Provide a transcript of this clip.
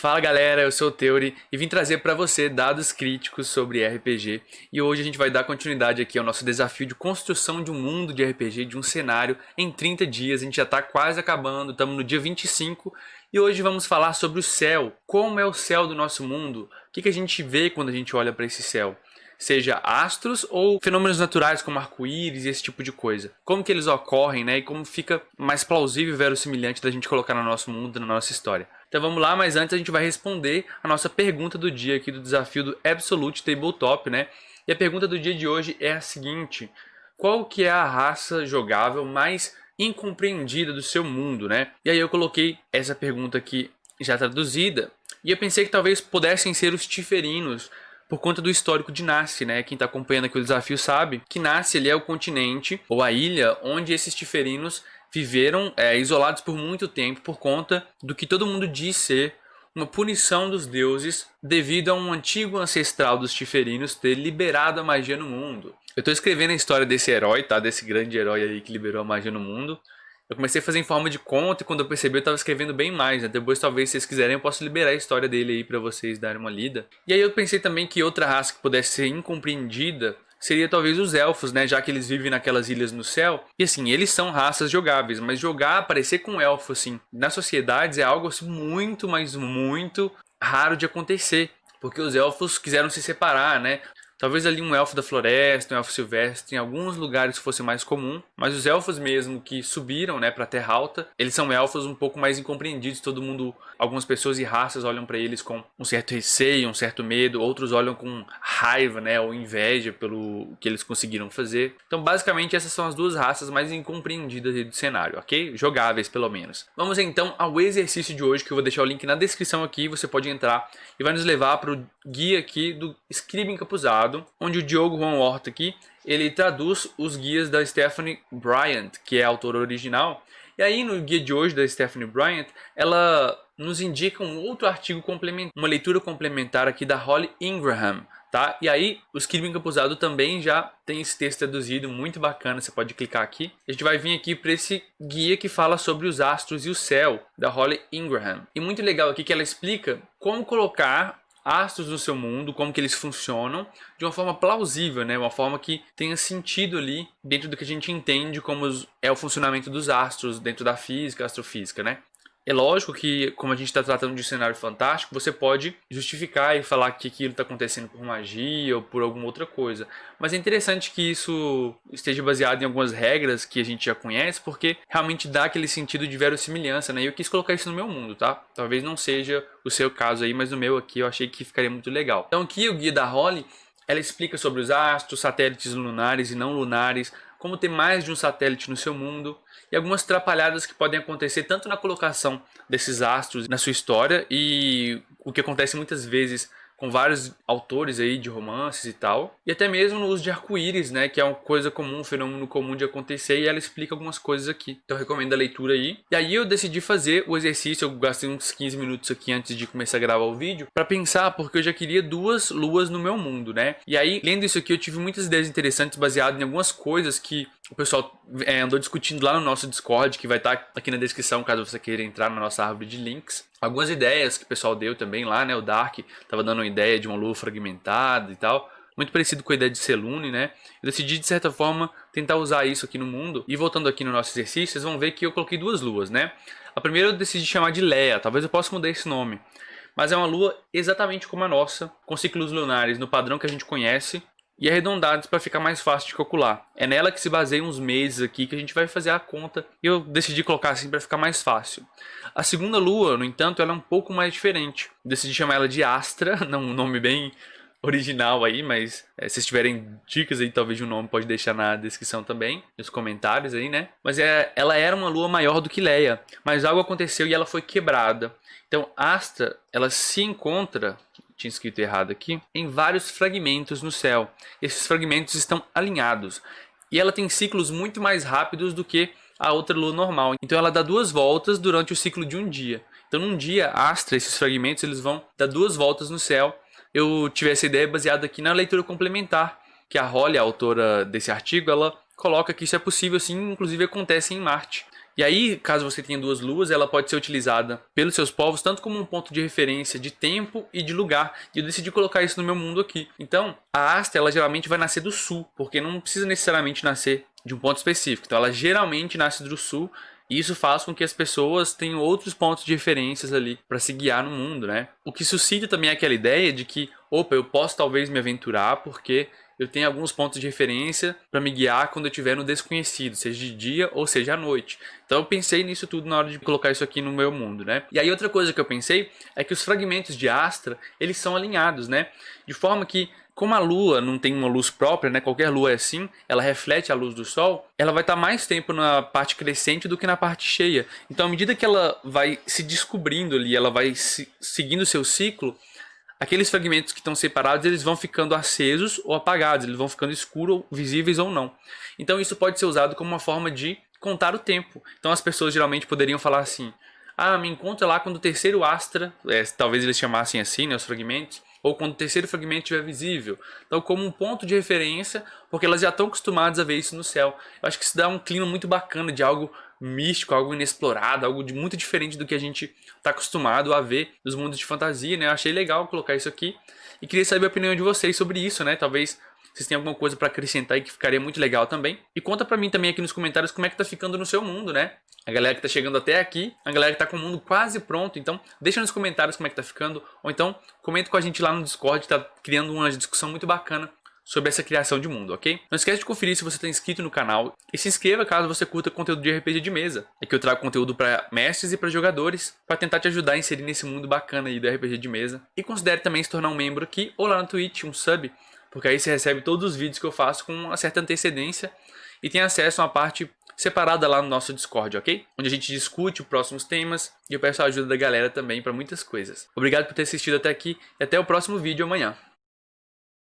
Fala galera, eu sou o Theory e vim trazer para você dados críticos sobre RPG. E hoje a gente vai dar continuidade aqui ao nosso desafio de construção de um mundo de RPG, de um cenário em 30 dias. A gente já está quase acabando, estamos no dia 25 e hoje vamos falar sobre o céu. Como é o céu do nosso mundo? O que a gente vê quando a gente olha para esse céu? Seja astros ou fenômenos naturais como arco-íris e esse tipo de coisa. Como que eles ocorrem, né? E como fica mais plausível e verossimilhante da gente colocar no nosso mundo, na nossa história. Então vamos lá, mas antes a gente vai responder a nossa pergunta do dia aqui do desafio do Absolute Tabletop, né? E a pergunta do dia de hoje é a seguinte: qual que é a raça jogável mais incompreendida do seu mundo, né? E aí eu coloquei essa pergunta aqui já traduzida e eu pensei que talvez pudessem ser os Tiferinos, por conta do histórico de Nasse, né? Quem está acompanhando aqui o desafio sabe que Nasse ele é o continente ou a ilha onde esses Tiferinos viveram isolados por muito tempo por conta do que todo mundo diz ser uma punição dos deuses devido a um antigo ancestral dos Tiferinos ter liberado a magia no mundo. Eu estou escrevendo a história desse herói, tá? Desse grande herói aí que liberou a magia no mundo. Eu comecei a fazer em forma de conto e quando eu percebi eu estava escrevendo bem mais, né? Depois talvez se vocês quiserem eu posso liberar a história dele aí para vocês darem uma lida. E aí eu pensei também que outra raça que pudesse ser incompreendida seria talvez os elfos, né? Já que eles vivem naquelas ilhas no céu. E assim, eles são raças jogáveis, mas jogar, aparecer com um elfo assim, nas sociedades é algo assim, muito, mas muito raro de acontecer. Porque os elfos quiseram se separar, né? Talvez ali um elfo da floresta, um elfo silvestre, em alguns lugares fosse mais comum, mas os elfos mesmo que subiram, né, para a Terra Alta, eles são elfos um pouco mais incompreendidos. Todo mundo, algumas pessoas e raças olham para eles com um certo receio, um certo medo, outros olham com raiva, né, ou inveja pelo que eles conseguiram fazer. Então, basicamente, essas são as duas raças mais incompreendidas do cenário, ok? Jogáveis, pelo menos. Vamos então ao exercício de hoje, que eu vou deixar o link na descrição aqui, você pode entrar e vai nos levar para o guia aqui do Scribe Encapuzado, onde o Diogo Juan Horta aqui, ele traduz os guias da Stephanie Bryant, que é a autora original. E aí no guia de hoje da Stephanie Bryant, ela nos indica um outro artigo complementar, uma leitura complementar aqui da Holly Ingraham, tá? E aí o Scribe Encapuzado também já tem esse texto traduzido, muito bacana, você pode clicar aqui. A gente vai vir aqui para esse guia que fala sobre os astros e o céu, da Holly Ingraham. E muito legal aqui que ela explica como colocar astros no seu mundo, como que eles funcionam de uma forma plausível, né? Uma forma que tenha sentido ali dentro do que a gente entende como é o funcionamento dos astros dentro da física, astrofísica, né? É lógico que, como a gente está tratando de um cenário fantástico, você pode justificar e falar que aquilo está acontecendo por magia ou por alguma outra coisa. Mas é interessante que isso esteja baseado em algumas regras que a gente já conhece, porque realmente dá aquele sentido de verossimilhança, né? E eu quis colocar isso no meu mundo, tá? Talvez não seja o seu caso aí, mas no meu aqui eu achei que ficaria muito legal. Então aqui o guia da Holly, ela explica sobre os astros, satélites lunares e não lunares, como ter mais de um satélite no seu mundo e algumas atrapalhadas que podem acontecer tanto na colocação desses astros na sua história e o que acontece muitas vezes com vários autores aí de romances e tal, e até mesmo no uso de arco-íris, né, que é uma coisa comum, um fenômeno comum de acontecer, e ela explica algumas coisas aqui. Então eu recomendo a leitura aí. E aí eu decidi fazer o exercício, eu gastei uns 15 minutos aqui antes de começar a gravar o vídeo, para pensar, porque eu já queria duas luas no meu mundo, né? E aí, lendo isso aqui, eu tive muitas ideias interessantes baseadas em algumas coisas que o pessoal andou discutindo lá no nosso Discord, que vai estar aqui na descrição caso você queira entrar na nossa árvore de links. Algumas ideias que o pessoal deu também lá, né? O Dark estava dando uma ideia de uma lua fragmentada e tal. Muito parecido com a ideia de Selûne, né? Eu decidi, de certa forma, tentar usar isso aqui no mundo. E voltando aqui no nosso exercício, vocês vão ver que eu coloquei duas luas, né? A primeira eu decidi chamar de Leia. Talvez eu possa mudar esse nome. Mas é uma lua exatamente como a nossa, com ciclos lunares no padrão que a gente conhece e arredondados para ficar mais fácil de calcular. É nela que se baseiam uns meses aqui que a gente vai fazer a conta. E eu decidi colocar assim para ficar mais fácil. A segunda lua, no entanto, ela é um pouco mais diferente. Decidi chamar ela de Astra, não um nome bem original aí, mas se vocês tiverem dicas aí, talvez de um nome, pode deixar na descrição também, nos comentários aí, né? Mas ela era uma lua maior do que Leia, mas algo aconteceu e ela foi quebrada. Então Astra, ela se encontra, tinha escrito errado aqui, em vários fragmentos no céu. Esses fragmentos estão alinhados e ela tem ciclos muito mais rápidos do que a outra lua normal. Então ela dá duas voltas durante o ciclo de um dia. Então num dia, Astra, esses fragmentos, eles vão dar duas voltas no céu. Eu tive essa ideia baseada aqui na leitura complementar, que a Holly, a autora desse artigo, ela coloca que isso é possível sim, inclusive acontece em Marte. E aí, caso você tenha duas luas, ela pode ser utilizada pelos seus povos tanto como um ponto de referência de tempo e de lugar. E eu decidi colocar isso no meu mundo aqui. Então, a Astra, ela geralmente vai nascer do sul, porque não precisa necessariamente nascer de um ponto específico. Então, ela geralmente nasce do sul. E isso faz com que as pessoas tenham outros pontos de referências ali para se guiar no mundo, né? O que suscita também aquela ideia de que, opa, eu posso talvez me aventurar porque eu tenho alguns pontos de referência para me guiar quando eu estiver no desconhecido, seja de dia ou seja à noite. Então eu pensei nisso tudo na hora de colocar isso aqui no meu mundo, né? E aí outra coisa que eu pensei é que os fragmentos de Astra, eles são alinhados, né? De forma que, como a Lua não tem uma luz própria, né? Qualquer lua é assim, ela reflete a luz do Sol, ela vai estar mais tempo na parte crescente do que na parte cheia. Então, à medida que ela vai se descobrindo ali, ela vai seguindo o seu ciclo, aqueles fragmentos que estão separados, eles vão ficando acesos ou apagados, eles vão ficando escuros, visíveis ou não. Então, isso pode ser usado como uma forma de contar o tempo. Então, as pessoas geralmente poderiam falar assim: ah, me encontra lá quando o terceiro Astra, talvez eles chamassem assim, né, os fragmentos, ou quando o terceiro fragmento estiver visível. Então, como um ponto de referência, porque elas já estão acostumadas a ver isso no céu. Eu acho que isso dá um clima muito bacana de algo místico, algo inexplorado, algo de muito diferente do que a gente está acostumado a ver nos mundos de fantasia, né? Eu achei legal colocar isso aqui e queria saber a opinião de vocês sobre isso, né? Talvez vocês tenham alguma coisa para acrescentar e que ficaria muito legal também. E conta pra mim também aqui nos comentários como é que tá ficando no seu mundo, né? A galera que tá chegando até aqui, a galera que tá com o mundo quase pronto. Então, deixa nos comentários como é que tá ficando. Ou então, comenta com a gente lá no Discord, tá criando uma discussão muito bacana sobre essa criação de mundo, ok? Não esquece de conferir se você está inscrito no canal e se inscreva caso você curta conteúdo de RPG de mesa. Aqui eu trago conteúdo para mestres e para jogadores para tentar te ajudar a inserir nesse mundo bacana aí do RPG de mesa. E considere também se tornar um membro aqui ou lá no Twitch, um sub, porque aí você recebe todos os vídeos que eu faço com uma certa antecedência e tem acesso a uma parte separada lá no nosso Discord, ok? Onde a gente discute os próximos temas e eu peço a ajuda da galera também para muitas coisas. Obrigado por ter assistido até aqui e até o próximo vídeo amanhã.